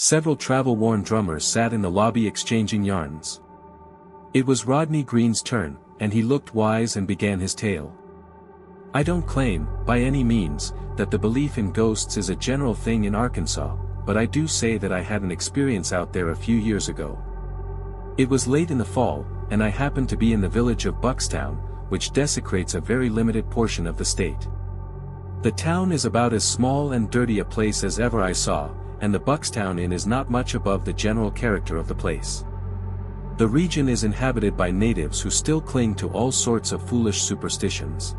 Several travel-worn drummers sat in the lobby exchanging yarns. It was Rodney Green's turn, and he looked wise and began his tale. I don't claim, by any means, that the belief in ghosts is a general thing in Arkansas, but I do say that I had an experience out there a few years ago. It was late in the fall, and I happened to be in the village of Buckstown, which desecrates a very limited portion of the state. The town is about as small and dirty a place as ever I saw, and the Buckstown Inn is not much above the general character of the place. The region is inhabited by natives who still cling to all sorts of foolish superstitions.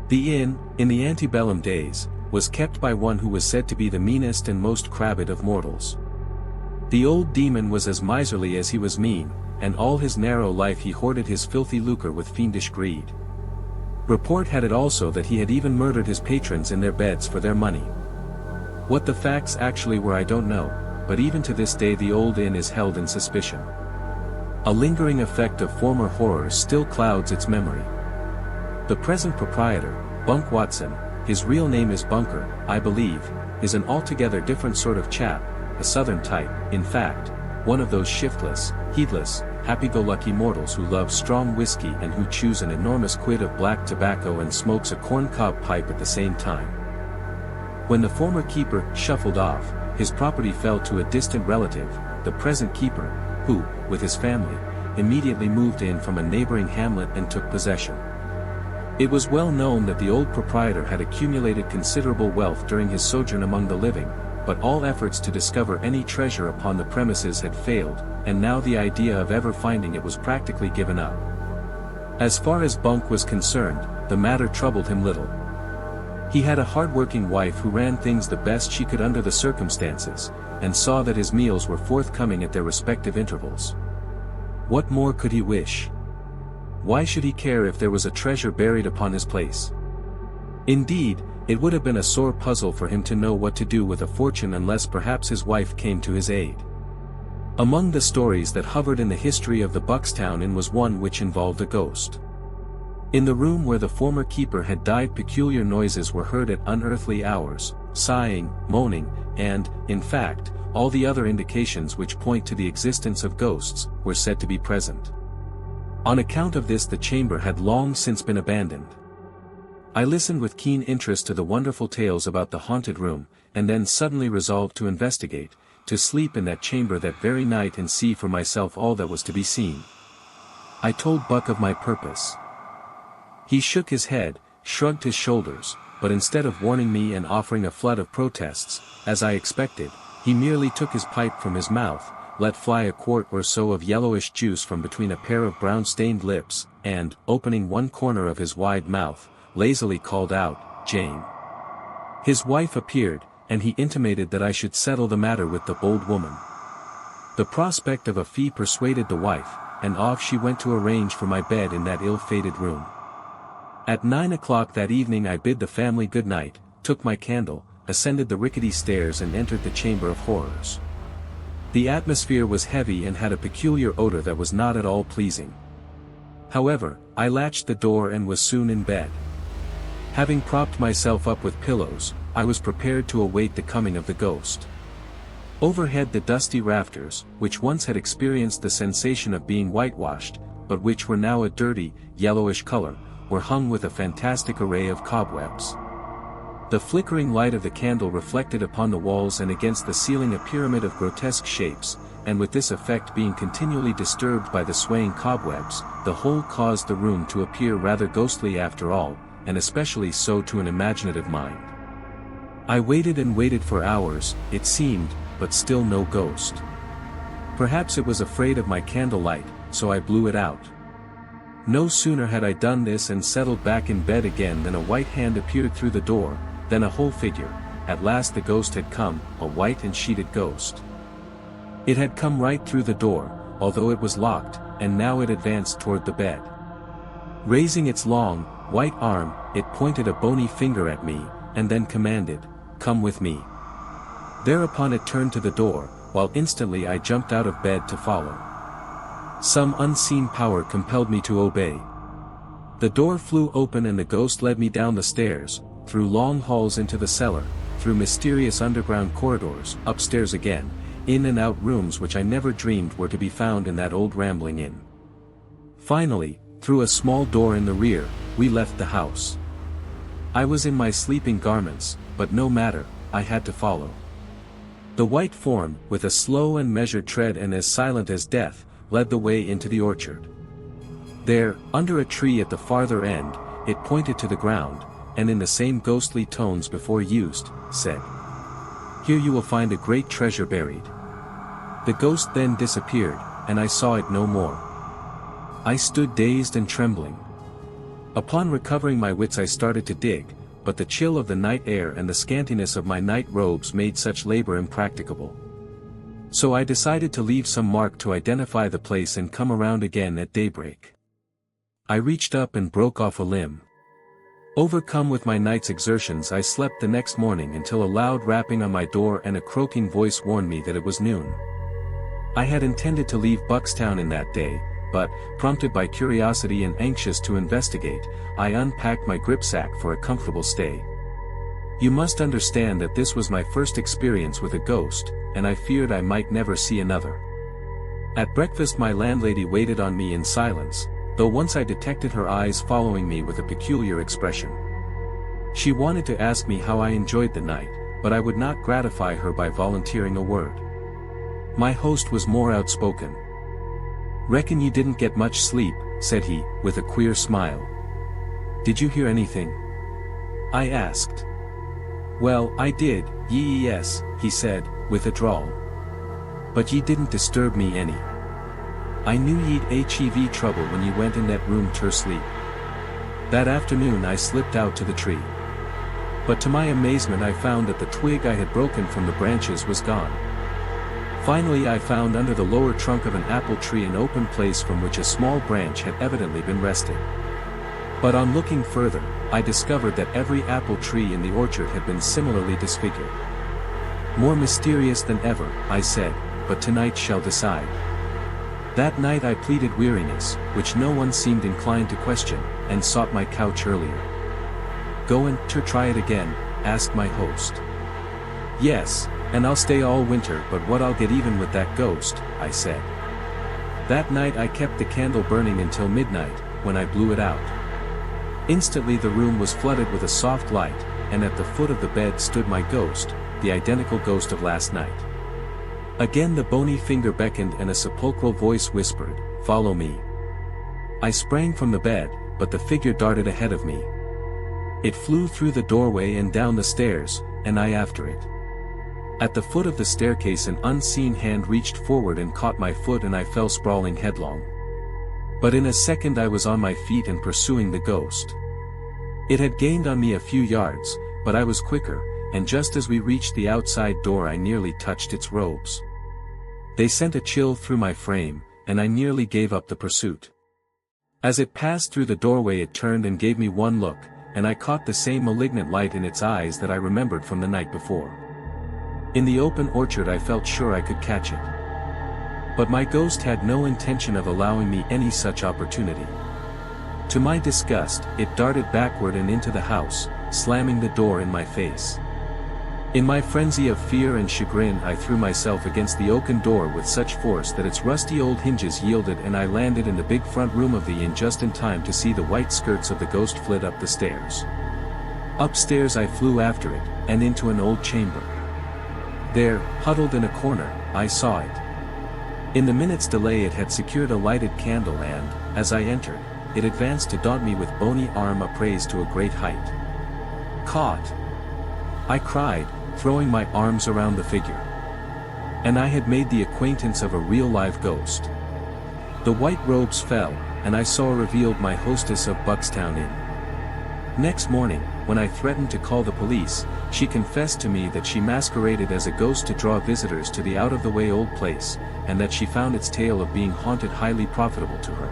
The inn, in the antebellum days, was kept by one who was said to be the meanest and most crabbed of mortals. The old demon was as miserly as he was mean, and all his narrow life he hoarded his filthy lucre with fiendish greed. Report had it also that he had even murdered his patrons in their beds for their money. What the facts actually were I don't know, but even to this day the old inn is held in suspicion. A lingering effect of former horrors still clouds its memory. The present proprietor, Bunk Watson, his real name is Bunker, I believe, is an altogether different sort of chap, a southern type, in fact, one of those shiftless, heedless, happy-go-lucky mortals who love strong whiskey and who chews an enormous quid of black tobacco and smokes a corncob pipe at the same time. When the former keeper shuffled off, his property fell to a distant relative, the present keeper, who, with his family, immediately moved in from a neighboring hamlet and took possession. It was well known that the old proprietor had accumulated considerable wealth during his sojourn among the living, but all efforts to discover any treasure upon the premises had failed, and now the idea of ever finding it was practically given up. As far as Bunk was concerned, the matter troubled him little. He had a hard-working wife who ran things the best she could under the circumstances, and saw that his meals were forthcoming at their respective intervals. What more could he wish? Why should he care if there was a treasure buried upon his place? Indeed, it would have been a sore puzzle for him to know what to do with a fortune unless perhaps his wife came to his aid. Among the stories that hovered in the history of the Buckstown Inn was one which involved a ghost. In the room where the former keeper had died, peculiar noises were heard at unearthly hours, sighing, moaning, and, in fact, all the other indications which point to the existence of ghosts were said to be present. On account of this the chamber had long since been abandoned. I listened with keen interest to the wonderful tales about the haunted room, and then suddenly resolved to investigate, to sleep in that chamber that very night and see for myself all that was to be seen. I told Buck of my purpose. He shook his head, shrugged his shoulders, but instead of warning me and offering a flood of protests, as I expected, he merely took his pipe from his mouth, let fly a quart or so of yellowish juice from between a pair of brown-stained lips, and, opening one corner of his wide mouth, lazily called out, "Jane." His wife appeared, and he intimated that I should settle the matter with the old woman. The prospect of a fee persuaded the wife, and off she went to arrange for my bed in that ill-fated room. At 9 o'clock that evening I bid the family good night, took my candle, ascended the rickety stairs and entered the chamber of horrors. The atmosphere was heavy and had a peculiar odor that was not at all pleasing. However, I latched the door and was soon in bed. Having propped myself up with pillows, I was prepared to await the coming of the ghost. Overhead the dusty rafters, which once had experienced the sensation of being whitewashed, but which were now a dirty, yellowish color, were hung with a fantastic array of cobwebs. The flickering light of the candle reflected upon the walls and against the ceiling a pyramid of grotesque shapes, and with this effect being continually disturbed by the swaying cobwebs, the whole caused the room to appear rather ghostly after all, and especially so to an imaginative mind. I waited and waited for hours, it seemed, but still no ghost. Perhaps it was afraid of my candlelight, so I blew it out. No sooner had I done this and settled back in bed again than a white hand appeared through the door, then a whole figure. At last the ghost had come, a white and sheeted ghost. It had come right through the door, although it was locked, and now it advanced toward the bed. Raising its long, white arm, it pointed a bony finger at me, and then commanded, "Come with me." Thereupon it turned to the door, while instantly I jumped out of bed to follow. Some unseen power compelled me to obey. The door flew open and the ghost led me down the stairs, through long halls into the cellar, through mysterious underground corridors, upstairs again, in and out rooms which I never dreamed were to be found in that old rambling inn. Finally, through a small door in the rear, we left the house. I was in my sleeping garments, but no matter, I had to follow. The white form, with a slow and measured tread and as silent as death, led the way into the orchard. There, under a tree at the farther end, it pointed to the ground, and in the same ghostly tones before used, said, "Here you will find a great treasure buried." The ghost then disappeared, and I saw it no more. I stood dazed and trembling. Upon recovering my wits I started to dig, but the chill of the night air and the scantiness of my night robes made such labor impracticable. So I decided to leave some mark to identify the place and come around again at daybreak. I reached up and broke off a limb. Overcome with my night's exertions, I slept the next morning until a loud rapping on my door and a croaking voice warned me that it was noon. I had intended to leave Buckstown in that day, but, prompted by curiosity and anxious to investigate, I unpacked my gripsack for a comfortable stay. You must understand that this was my first experience with a ghost, and I feared I might never see another. At breakfast my landlady waited on me in silence, though once I detected her eyes following me with a peculiar expression. She wanted to ask me how I enjoyed the night, but I would not gratify her by volunteering a word. My host was more outspoken. "Reckon you didn't get much sleep," said he, with a queer smile. "Did you hear anything?" I asked. "Well, I did, yes," he said, with a drawl. "But ye didn't disturb me any. I knew ye'd hev trouble when ye went in that room ter sleep." That afternoon I slipped out to the tree. But to my amazement I found that the twig I had broken from the branches was gone. Finally I found under the lower trunk of an apple tree an open place from which a small branch had evidently been wrested. But on looking further, I discovered that every apple tree in the orchard had been similarly disfigured. "More mysterious than ever," I said, "but tonight shall decide." That night I pleaded weariness, which no one seemed inclined to question, and sought my couch earlier. "Go and try it again?" asked my host. "Yes, and I'll stay all winter, but what I'll get even with that ghost," I said. That night I kept the candle burning until midnight, when I blew it out. Instantly the room was flooded with a soft light, and at the foot of the bed stood my ghost, the identical ghost of last night. Again the bony finger beckoned and a sepulchral voice whispered, "Follow me." I sprang from the bed, but the figure darted ahead of me. It flew through the doorway and down the stairs, and I after it. At the foot of the staircase an unseen hand reached forward and caught my foot and I fell sprawling headlong. But in a second I was on my feet and pursuing the ghost. It had gained on me a few yards, but I was quicker, and just as we reached the outside door I nearly touched its robes. They sent a chill through my frame, and I nearly gave up the pursuit. As it passed through the doorway it turned and gave me one look, and I caught the same malignant light in its eyes that I remembered from the night before. In the open orchard I felt sure I could catch it. But my ghost had no intention of allowing me any such opportunity. To my disgust, it darted backward and into the house, slamming the door in my face. In my frenzy of fear and chagrin I threw myself against the oaken door with such force that its rusty old hinges yielded and I landed in the big front room of the inn just in time to see the white skirts of the ghost flit up the stairs. Upstairs I flew after it, and into an old chamber. There, huddled in a corner, I saw it. In the minute's delay it had secured a lighted candle and, as I entered, it advanced to daunt me with bony arm upraised to a great height. "Caught!" I cried, throwing my arms around the figure. And I had made the acquaintance of a real live ghost. The white robes fell, and I saw revealed my hostess of Buckstown Inn. Next morning, when I threatened to call the police, she confessed to me that she masqueraded as a ghost to draw visitors to the out-of-the-way old place, and that she found its tale of being haunted highly profitable to her.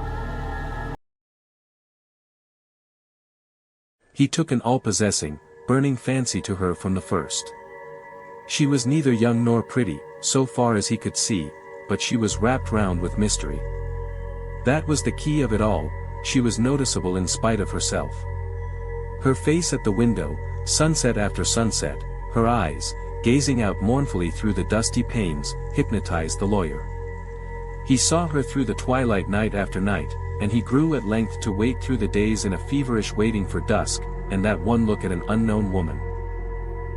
He took an all-possessing, burning fancy to her from the first. She was neither young nor pretty, so far as he could see, but she was wrapped round with mystery. That was the key of it all, she was noticeable in spite of herself. Her face at the window, sunset after sunset, her eyes, gazing out mournfully through the dusty panes, hypnotized the lawyer. He saw her through the twilight night after night, and he grew at length to wait through the days in a feverish waiting for dusk, and that one look at an unknown woman.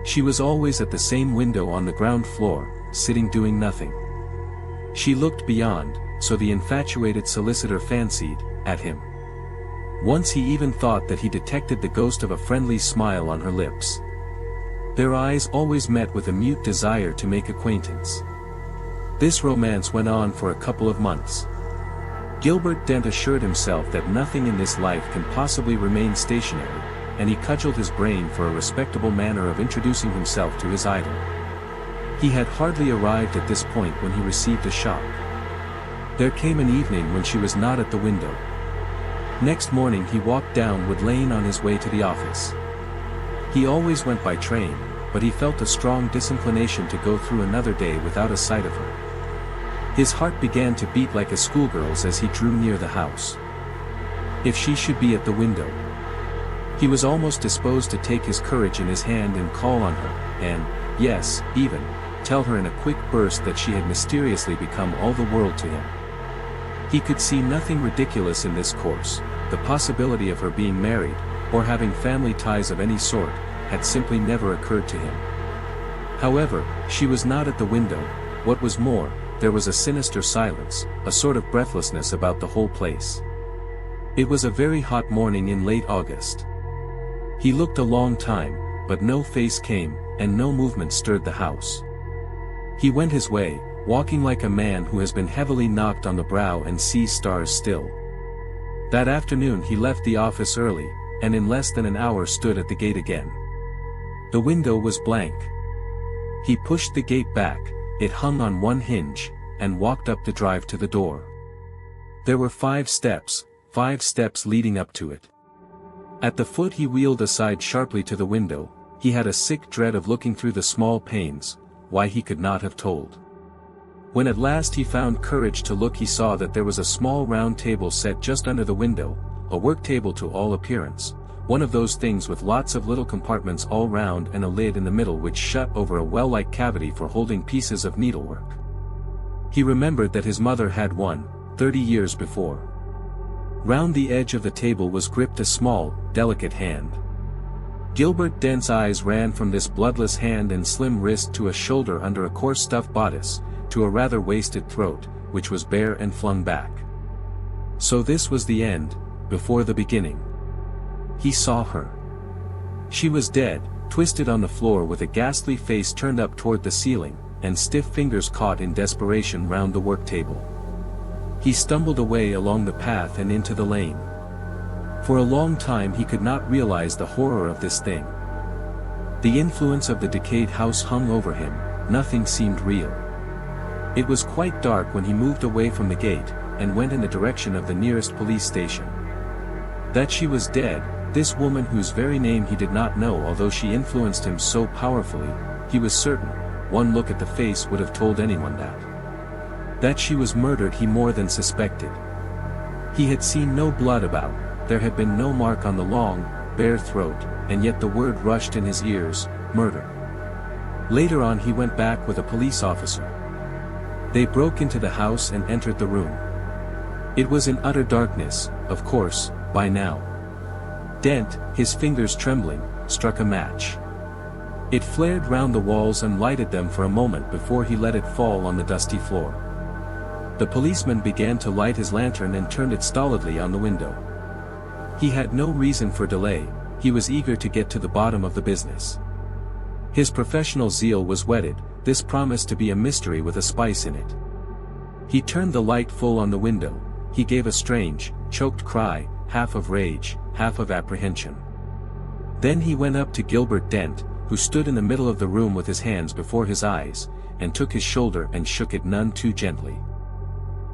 She was always at the same window on the ground floor, sitting doing nothing. She looked beyond, so the infatuated solicitor fancied, at him. Once he even thought that he detected the ghost of a friendly smile on her lips. Their eyes always met with a mute desire to make acquaintance. This romance went on for a couple of months. Gilbert Dent assured himself that nothing in this life can possibly remain stationary, and he cudgeled his brain for a respectable manner of introducing himself to his idol. He had hardly arrived at this point when he received a shock. There came an evening when she was not at the window. Next morning he walked down Wood Lane on his way to the office. He always went by train, but he felt a strong disinclination to go through another day without a sight of her. His heart began to beat like a schoolgirl's as he drew near the house. If she should be at the window. He was almost disposed to take his courage in his hand and call on her, and, yes, even, tell her in a quick burst that she had mysteriously become all the world to him. He could see nothing ridiculous in this course. The possibility of her being married, or having family ties of any sort, had simply never occurred to him. However, she was not at the window. What was more, there was a sinister silence, a sort of breathlessness about the whole place. It was a very hot morning in late August. He looked a long time, but no face came, and no movement stirred the house. He went his way, walking like a man who has been heavily knocked on the brow and sees stars still. That afternoon he left the office early, and in less than an hour stood at the gate again. The window was blank. He pushed the gate back, it hung on one hinge, and walked up the drive to the door. There were 5 steps leading up to it. At the foot he wheeled aside sharply to the window. He had a sick dread of looking through the small panes, why he could not have told. When at last he found courage to look, he saw that there was a small round table set just under the window, a work table to all appearance, one of those things with lots of little compartments all round and a lid in the middle which shut over a well-like cavity for holding pieces of needlework. He remembered that his mother had one, 30 years before. Round the edge of the table was gripped a small, delicate hand. Gilbert Dent's eyes ran from this bloodless hand and slim wrist to a shoulder under a coarse stuff bodice, to a rather wasted throat, which was bare and flung back. So this was the end, before the beginning. He saw her. She was dead, twisted on the floor with a ghastly face turned up toward the ceiling, and stiff fingers caught in desperation round the work table. He stumbled away along the path and into the lane. For a long time he could not realize the horror of this thing. The influence of the decayed house hung over him, nothing seemed real. It was quite dark when he moved away from the gate, and went in the direction of the nearest police station. That she was dead, this woman whose very name he did not know although she influenced him so powerfully, he was certain, one look at the face would have told anyone that. That she was murdered he more than suspected. He had seen no blood about, there had been no mark on the long, bare throat, and yet the word rushed in his ears, murder. Later on he went back with a police officer. They broke into the house and entered the room. It was in utter darkness, of course, by now. Dent, his fingers trembling, struck a match. It flared round the walls and lighted them for a moment before he let it fall on the dusty floor. The policeman began to light his lantern and turned it stolidly on the window. He had no reason for delay, he was eager to get to the bottom of the business. His professional zeal was whetted, this promised to be a mystery with a spice in it. He turned the light full on the window, he gave a strange, choked cry, half of rage, half of apprehension. Then he went up to Gilbert Dent, who stood in the middle of the room with his hands before his eyes, and took his shoulder and shook it none too gently.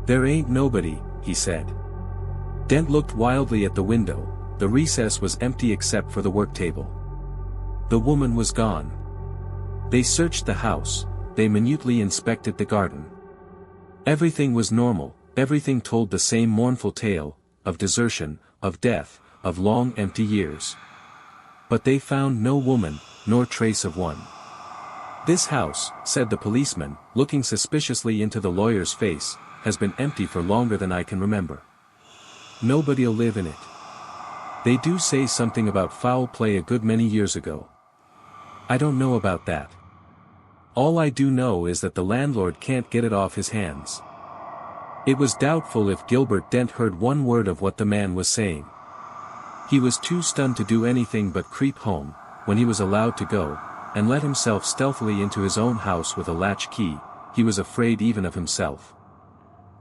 "There ain't nobody," he said. Dent looked wildly at the window. The recess was empty except for the work table. The woman was gone. They searched the house, they minutely inspected the garden. Everything was normal, everything told the same mournful tale, of desertion, of death, of long empty years. But they found no woman, nor trace of one. "This house," said the policeman, looking suspiciously into the lawyer's face, "has been empty for longer than I can remember. Nobody'll live in it. They do say something about foul play a good many years ago. I don't know about that. All I do know is that the landlord can't get it off his hands." It was doubtful if Gilbert Dent heard one word of what the man was saying. He was too stunned to do anything but creep home, when he was allowed to go, and let himself stealthily into his own house with a latch key. He was afraid even of himself.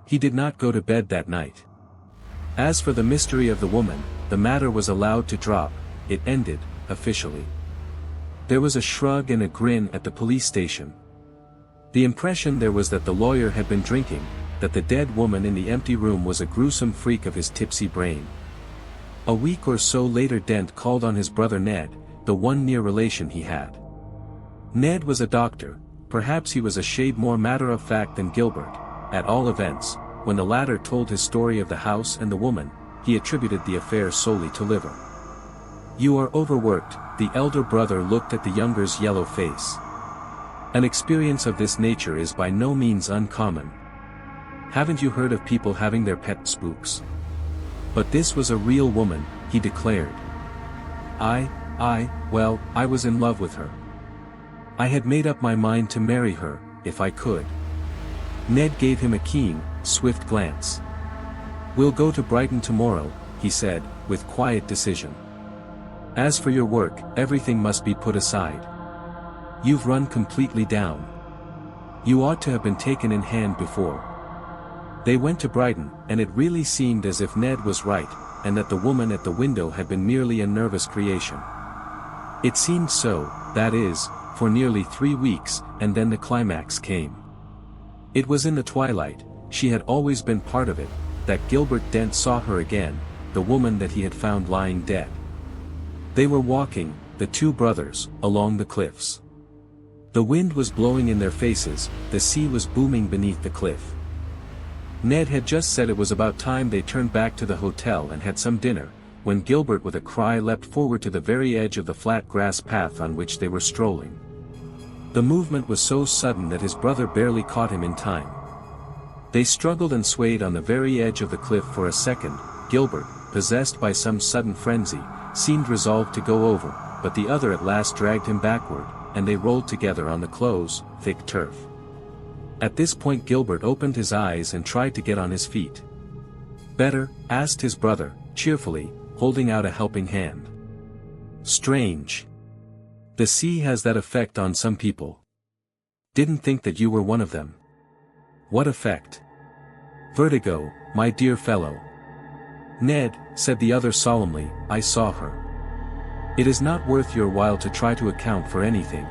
He did not go to bed that night. As for the mystery of the woman, the matter was allowed to drop. It ended, officially. There was a shrug and a grin at the police station. The impression there was that the lawyer had been drinking, that the dead woman in the empty room was a gruesome freak of his tipsy brain. A week or so later Dent called on his brother Ned, the one near relation he had. Ned was a doctor. Perhaps he was a shade more matter-of-fact than Gilbert. At all events, when the latter told his story of the house and the woman, he attributed the affair solely to liver. "You are overworked," the elder brother looked at the younger's yellow face. "An experience of this nature is by no means uncommon. Haven't you heard of people having their pet spooks? But this was a real woman," he declared. Well, I was in love with her. I had made up my mind to marry her, if I could." Ned gave him a keen, swift glance. "We'll go to Brighton tomorrow," he said, with quiet decision. "As for your work, everything must be put aside. You've run completely down. You ought to have been taken in hand before." They went to Brighton, and it really seemed as if Ned was right, and that the woman at the window had been merely a nervous creation. It seemed so, that is, for nearly 3 weeks, and then the climax came. It was in the twilight, she had always been part of it, that Gilbert Dent saw her again, the woman that he had found lying dead. They were walking, the two brothers, along the cliffs. The wind was blowing in their faces, the sea was booming beneath the cliff. Ned had just said it was about time they turned back to the hotel and had some dinner, when Gilbert with a cry leapt forward to the very edge of the flat grass path on which they were strolling. The movement was so sudden that his brother barely caught him in time. They struggled and swayed on the very edge of the cliff for a second. Gilbert, possessed by some sudden frenzy, seemed resolved to go over, but the other at last dragged him backward, and they rolled together on the close, thick turf. At this point Gilbert opened his eyes and tried to get on his feet. "Better?" asked his brother, cheerfully, holding out a helping hand. "Strange. The sea has that effect on some people. Didn't think that you were one of them." "What effect?" "Vertigo, my dear fellow." "Ned," said the other solemnly, "I saw her. It is not worth your while to try to account for anything.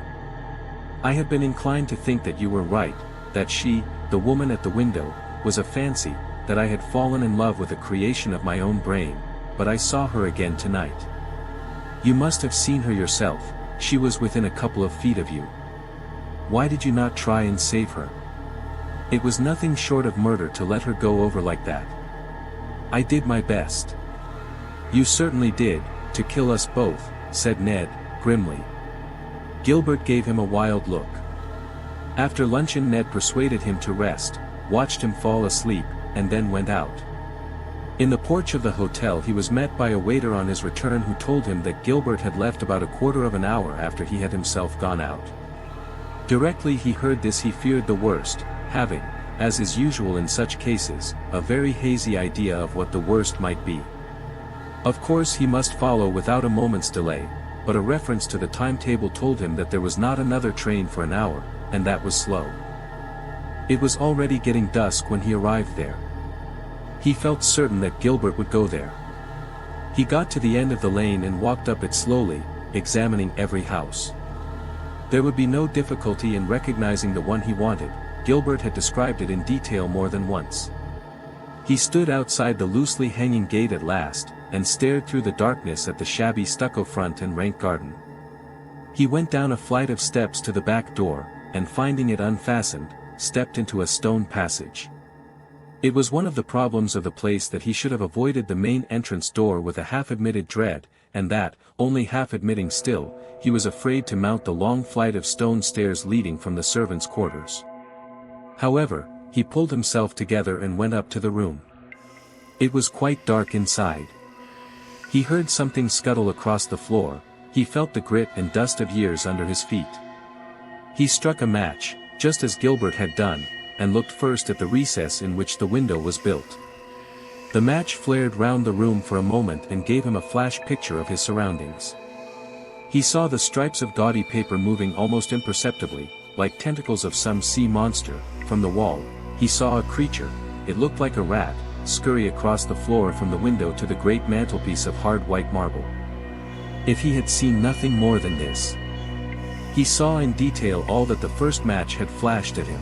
I have been inclined to think that you were right, that she, the woman at the window, was a fancy, that I had fallen in love with a creation of my own brain, but I saw her again tonight. You must have seen her yourself, she was within a couple of feet of you. Why did you not try and save her? It was nothing short of murder to let her go over like that." "I did my best." "You certainly did, to kill us both," said Ned, grimly. Gilbert gave him a wild look. After luncheon Ned persuaded him to rest, watched him fall asleep, and then went out. In the porch of the hotel he was met by a waiter on his return who told him that Gilbert had left about a quarter of an hour after he had himself gone out. Directly he heard this he feared the worst, having, as is usual in such cases, a very hazy idea of what the worst might be. Of course he must follow without a moment's delay, but a reference to the timetable told him that there was not another train for an hour, and that was slow. It was already getting dusk when he arrived there. He felt certain that Gilbert would go there. He got to the end of the lane and walked up it slowly, examining every house. There would be no difficulty in recognizing the one he wanted. Gilbert had described it in detail more than once. He stood outside the loosely hanging gate at last, and stared through the darkness at the shabby stucco front and rank garden. He went down a flight of steps to the back door, and finding it unfastened, stepped into a stone passage. It was one of the problems of the place that he should have avoided the main entrance door with a half-admitted dread, and that, only half admitting still, he was afraid to mount the long flight of stone stairs leading from the servants' quarters. However, he pulled himself together and went up to the room. It was quite dark inside. He heard something scuttle across the floor, he felt the grit and dust of years under his feet. He struck a match, just as Gilbert had done, and looked first at the recess in which the window was built. The match flared round the room for a moment and gave him a flash picture of his surroundings. He saw the stripes of gaudy paper moving almost imperceptibly, like tentacles of some sea monster. From the wall, he saw a creature, it looked like a rat, scurry across the floor from the window to the great mantelpiece of hard white marble. If he had seen nothing more than this. He saw in detail all that the first match had flashed at him.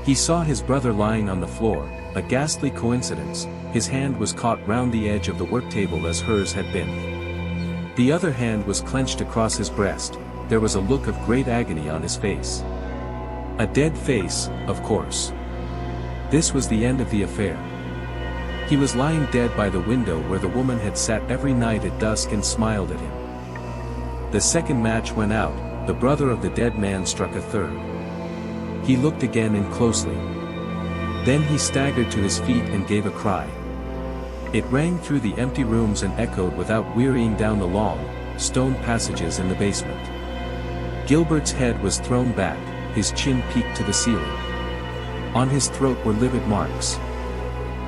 He saw his brother lying on the floor, a ghastly coincidence, his hand was caught round the edge of the work table as hers had been. The other hand was clenched across his breast, there was a look of great agony on his face. A dead face, of course. This was the end of the affair. He was lying dead by the window where the woman had sat every night at dusk and smiled at him. The second match went out, the brother of the dead man struck a third. He looked again and closely. Then he staggered to his feet and gave a cry. It rang through the empty rooms and echoed without wearying down the long, stone passages in the basement. Gilbert's head was thrown back, his chin peaked to the ceiling. On his throat were livid marks.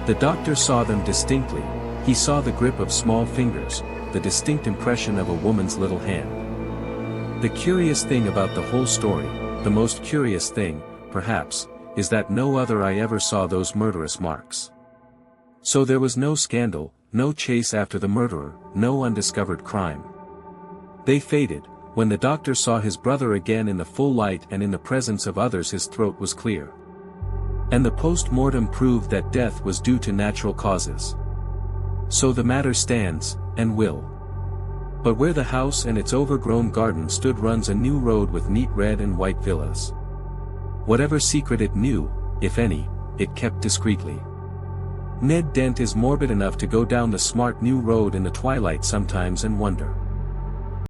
The doctor saw them distinctly, he saw the grip of small fingers, the distinct impression of a woman's little hand. The curious thing about the whole story, the most curious thing, perhaps, is that no other eye ever saw those murderous marks. So there was no scandal, no chase after the murderer, no undiscovered crime. They faded. When the doctor saw his brother again in the full light and in the presence of others, his throat was clear. And the post-mortem proved that death was due to natural causes. So the matter stands, and will. But where the house and its overgrown garden stood runs a new road with neat red and white villas. Whatever secret it knew, if any, it kept discreetly. Ned Dent is morbid enough to go down the smart new road in the twilight sometimes and wonder.